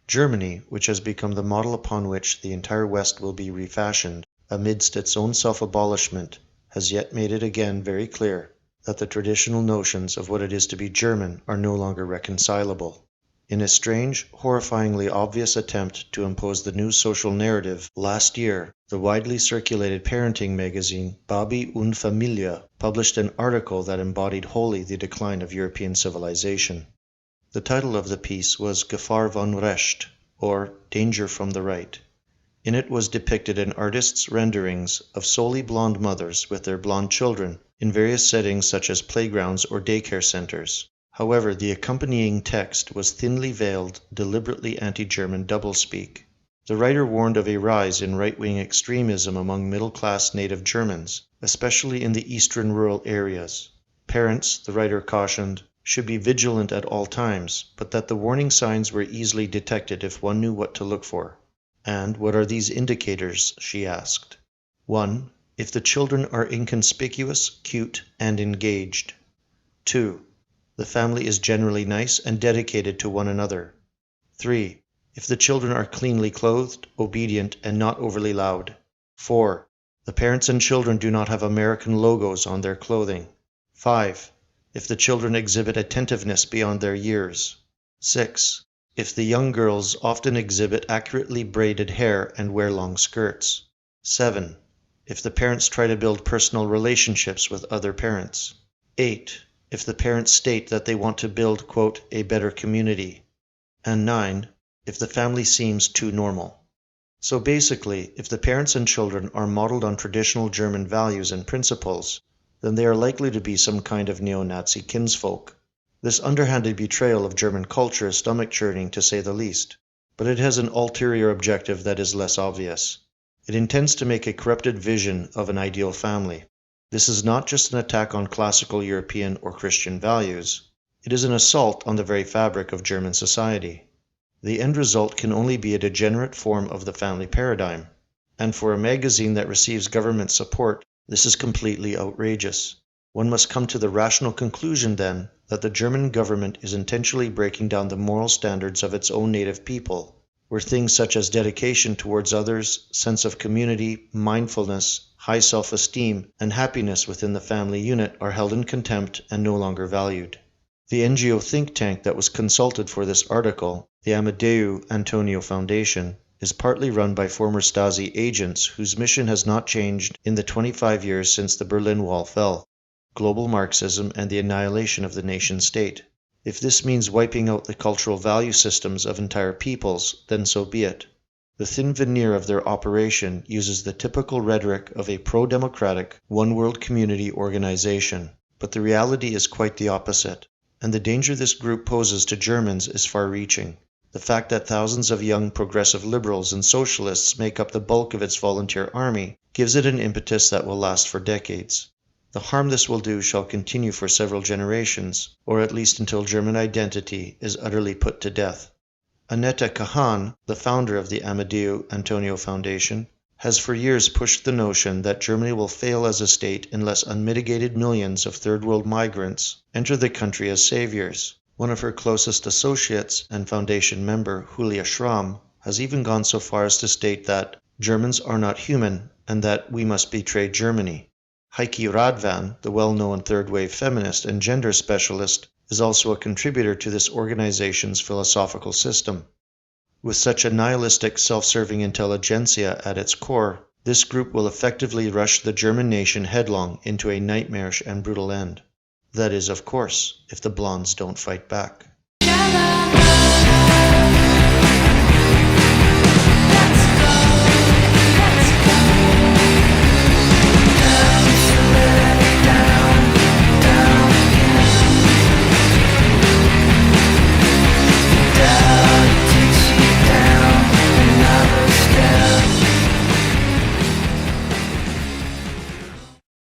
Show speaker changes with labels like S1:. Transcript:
S1: Germany, which has become the model upon which the entire West will be refashioned amidst its own self-abolishment, has yet made it again very clear that the traditional notions of what it is to be German are no longer reconcilable. In a strange, horrifyingly obvious attempt to impose the new social narrative, last year, the widely circulated parenting magazine Baby und Familie published an article that embodied wholly the decline of European civilization. The title of the piece was Gefahr von Recht, or Danger from the Right. In it was depicted an artist's renderings of solely blonde mothers with their blonde children in various settings such as playgrounds or daycare centers. However, the accompanying text was thinly veiled, deliberately anti-German doublespeak. The writer warned of a rise in right-wing extremism among middle-class native Germans, especially in the eastern rural areas. Parents, the writer cautioned, should be vigilant at all times, but that the warning signs were easily detected if one knew what to look for. And what are these indicators, she asked. 1. If the children are inconspicuous, cute, and engaged. 2. The family is generally nice and dedicated to one another. 3. If the children are cleanly clothed, obedient, and not overly loud. 4. The parents and children do not have American logos on their clothing. 5. If the children exhibit attentiveness beyond their years. 6. If the young girls often exhibit accurately braided hair and wear long skirts. 7. If the parents try to build personal relationships with other parents. 8. If the parents state that they want to build, quote, a better community. And 9. If the family seems too normal. So basically, if the parents and children are modeled on traditional German values and principles, then they are likely to be some kind of neo-Nazi kinsfolk. This underhanded betrayal of German culture is stomach-churning to say the least, but it has an ulterior objective that is less obvious. It intends to make a corrupted vision of an ideal family. This is not just an attack on classical European or Christian values. It is an assault on the very fabric of German society. The end result can only be a degenerate form of the family paradigm. And for a magazine that receives government support, this is completely outrageous. One must come to the rational conclusion, then, that the German government is intentionally breaking down the moral standards of its own native people, where things such as dedication towards others, sense of community, mindfulness, high self-esteem, and happiness within the family unit are held in contempt and no longer valued. The NGO think tank that was consulted for this article, the Amadeu Antonio Foundation, is partly run by former Stasi agents whose mission has not changed in the 25 years since the Berlin Wall fell: global Marxism and the annihilation of the nation-state. If this means wiping out the cultural value systems of entire peoples, then so be it. The thin veneer of their operation uses the typical rhetoric of a pro-democratic, one-world community organization, but the reality is quite the opposite, and the danger this group poses to Germans is far-reaching. The fact that thousands of young progressive liberals and socialists make up the bulk of its volunteer army gives it an impetus that will last for decades. The harm this will do shall continue for several generations, or at least until German identity is utterly put to death. Annette Kahan, the founder of the Amadeu Antonio Foundation, has for years pushed the notion that Germany will fail as a state unless unmitigated millions of third world migrants enter the country as saviors. One of her closest associates and foundation member, Julia Schramm, has even gone so far as to state that Germans are not human and that we must betray Germany. Heike Radvan, the well-known third-wave feminist and gender specialist, is also a contributor to this organization's philosophical system. With such a nihilistic, self-serving intelligentsia at its core, this group will effectively rush the German nation headlong into a nightmarish and brutal end. That is, of course, if the blondes don't fight back.